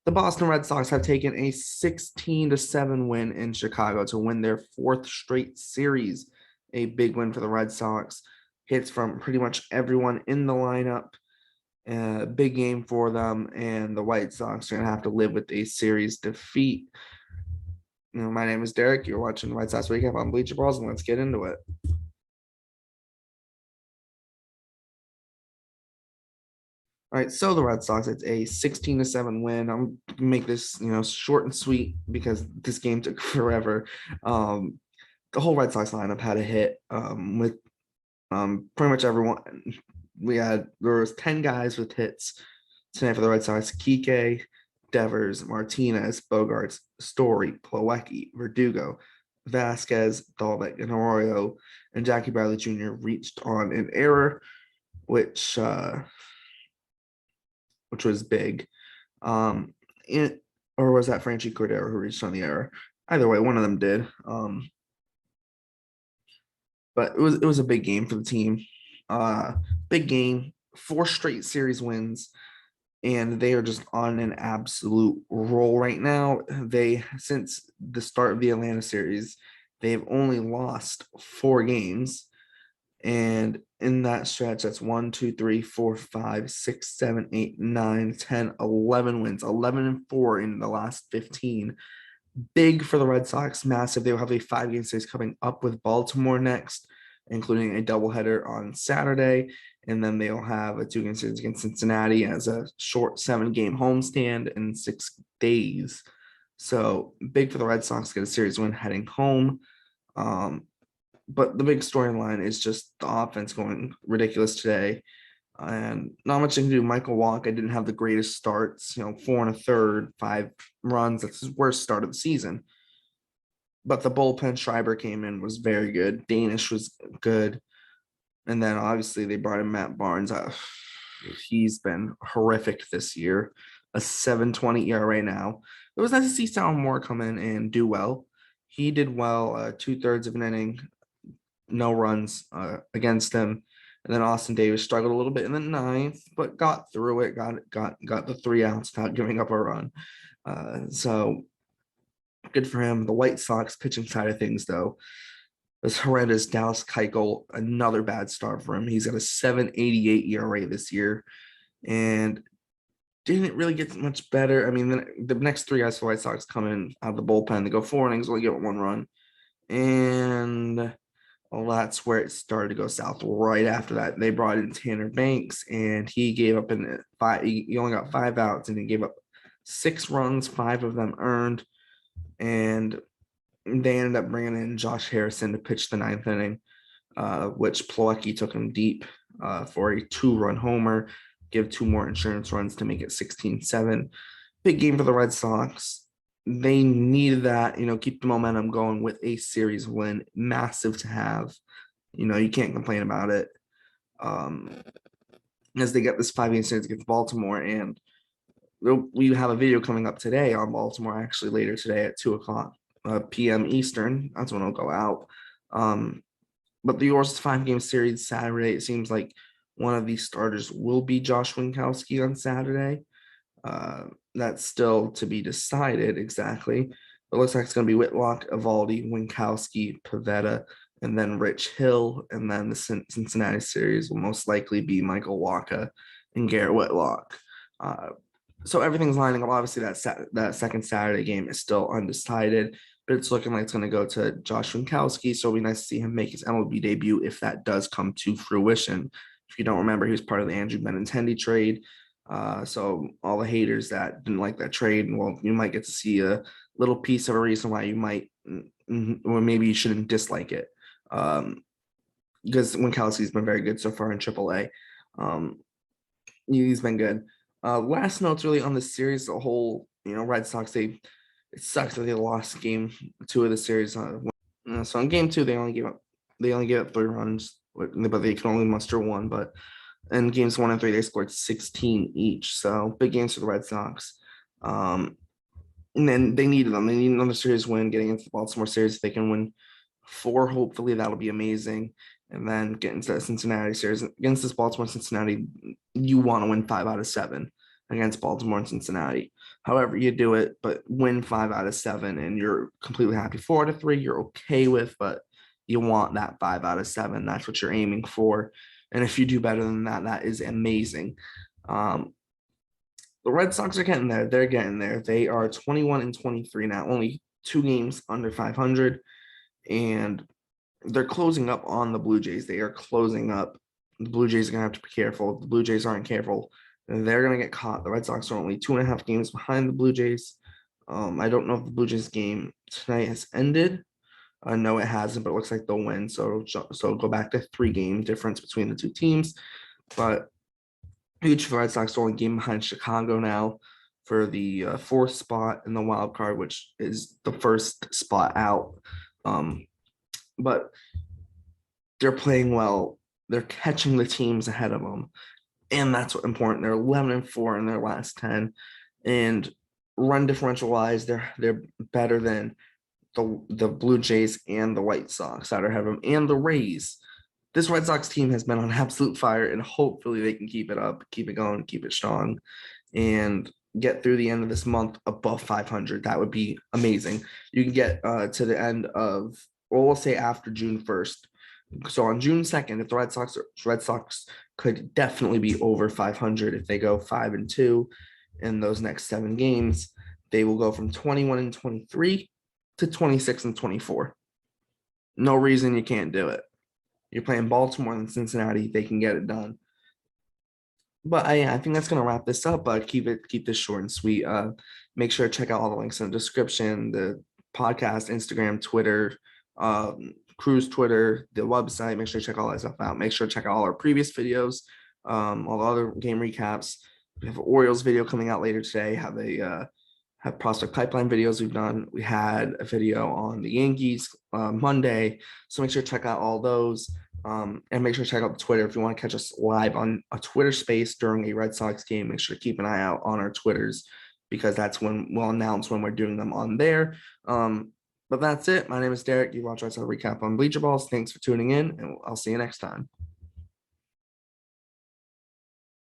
The Boston Red Sox have taken a 16-7 win in Chicago to win their fourth straight series. A big win for the Red Sox. Hits from pretty much everyone in the lineup. Big game for them, and the White Sox are going to have to live with a series defeat. My name is Derrik. You're watching the White Sox Recap on Bleacher Brawls, and let's get into it. All right, so the Red Sox, it's a 16-7 win. I'm gonna make this, short and sweet because this game took forever. The whole Red Sox lineup had a hit with pretty much everyone. There was 10 guys with hits tonight for the Red Sox: Kike, Devers, Martinez, Bogarts, Story, Plawecki, Verdugo, Vasquez, Dalbec, and Arroyo, and Jackie Bradley Jr. reached on an error, which was big. Or was that Franchi Cordero who reached on the error? Either way, one of them did. But it was a big game for the team. Big game, 4 straight series wins, and they are just on an absolute roll right now. Since the start of the Atlanta series, they've only lost 4 games. And in that stretch, that's 1, 2, 3, 4, 5, 6, 7, 8, 9, 10, 11 wins, 11-4 in the last 15. Big for the Red Sox, massive. They will have a 5-game series coming up with Baltimore next, including a doubleheader on Saturday. And then they'll have a 2-game series against Cincinnati as a short 7-game homestand in 6 days. So big for the Red Sox to get a series win heading home. But the big storyline is just the offense going ridiculous today. And not much you can do. Michael Wacha didn't have the greatest starts, 4 1/3, 5 runs. That's his worst start of the season. But the bullpen, Schreiber came in, was very good. Danish was good. And then obviously they brought in Matt Barnes. He's been horrific this year. A 7.20 ERA now. It was nice to see Sal Moore come in and do well. He did well, 2/3 of an inning, no runs against him. And then Austin Davis struggled a little bit in the 9th, but got through it, got the 3 outs without giving up a run. So good for him. The White Sox pitching side of things, though, was horrendous. Dallas Keuchel, another bad start for him. He's got a 7.88 ERA this year, and didn't really get much better. I mean, the next 3 guys for the White Sox come in out of the bullpen. They go 4 innings, only get 1 run, and well, that's where it started to go south. Right after that, they brought in Tanner Banks, and he gave up in 5. He only got 5 outs, and he gave up 6 runs, 5 of them earned. And they ended up bringing in Josh Harrison to pitch the 9th inning, which Plawecki took him deep for a 2-run homer, give 2 more insurance runs to make it 16-7. Big game for the Red Sox. They needed that, keep the momentum going with a series win. Massive to have. You can't complain about it. As they get this 5-game series against Baltimore, and we have a video coming up today on Baltimore, actually later today at 2:00 p.m. Eastern. That's when it'll go out. But the Orioles 5-game series Saturday, it seems like one of these starters will be Josh Winkowski on Saturday. That's still to be decided exactly. It looks like it's going to be Whitlock, Evaldi, Winkowski, Pivetta, and then Rich Hill. And then the Cincinnati series will most likely be Michael Wacha and Garrett Whitlock. So everything's lining up. Obviously, that second Saturday game is still undecided, but it's looking like it's going to go to Josh Winkowski. So it'll be nice to see him make his MLB debut if that does come to fruition. If you don't remember, he was part of the Andrew Benintendi trade. So all the haters that didn't like that trade, well, you might get to see a little piece of a reason why you might, or maybe you shouldn't dislike it. Because Winkowski's been very good so far in AAA. He's been good. Last notes really on the series, the whole, Red Sox, it sucks that they lost game 2 of the series. So in game 2, they only gave up 3 runs, but they can only muster 1. But in games 1 and 3, they scored 16 each. So big games for the Red Sox. And then they needed them. They need another series win getting into the Baltimore series. If they can win 4, hopefully that'll be amazing. And then get into the Cincinnati series. Against this Baltimore Cincinnati, you want to win 5 out of 7 against Baltimore and Cincinnati. however you do it, but win 5 out of 7 and you're completely happy. 4 out of 3, you're okay with, but you want that 5 out of 7. That's what you're aiming for. And if you do better than that, that is amazing. Um, the Red Sox are getting there. They're getting there. They are 21-23 now, only 2 games under 500, and they're closing up on the Blue Jays. They are closing up. The Blue Jays are going to have to be careful. If the Blue Jays aren't careful, they're going to get caught. The Red Sox are only 2.5 games behind the Blue Jays. I don't know if the Blue Jays game tonight has ended. No, it hasn't, but it looks like they'll win. So it'll go back to 3 game difference between the two teams. But huge for the Red Sox, only game behind Chicago now for the 4th spot in the wild card, which is the first spot out. But they're playing well. They're catching the teams ahead of them, and that's what important. They're 11-4 in their last 10, and run differential wise, they're better than the Blue Jays and the White Sox that are ahead of them, and the Rays. This Red Sox team has been on absolute fire, and hopefully they can keep it up, keep it going, keep it strong, and get through the end of this month above 500. That would be amazing. You can get to the end of, well, we'll say after June 1st. So on June 2nd, if the Red Sox could definitely be over 500 if they go 5-2 in those next 7 games. They will go from 21-23 to 26-24. No reason you can't do it. You're playing Baltimore and Cincinnati, they can get it done. But I think that's gonna wrap this up. Keep this short and sweet. Make sure to check out all the links in the description, the podcast, Instagram, Twitter, Cruise Twitter, the website. Make sure to check all that stuff out. Make sure to check out all our previous videos, all the other game recaps. We have an Orioles video coming out later today. Have prospect pipeline videos we've done. We had a video on the Yankees Monday, so make sure to check out all those. And make sure to check out the Twitter if you want to catch us live on a Twitter space during a Red Sox game. Make sure to keep an eye out on our Twitters because that's when we'll announce when we're doing them on there. But that's it. My name is Derek. You watch Red Sox Recap on Bleacher Balls. Thanks for tuning in, and I'll see you next time.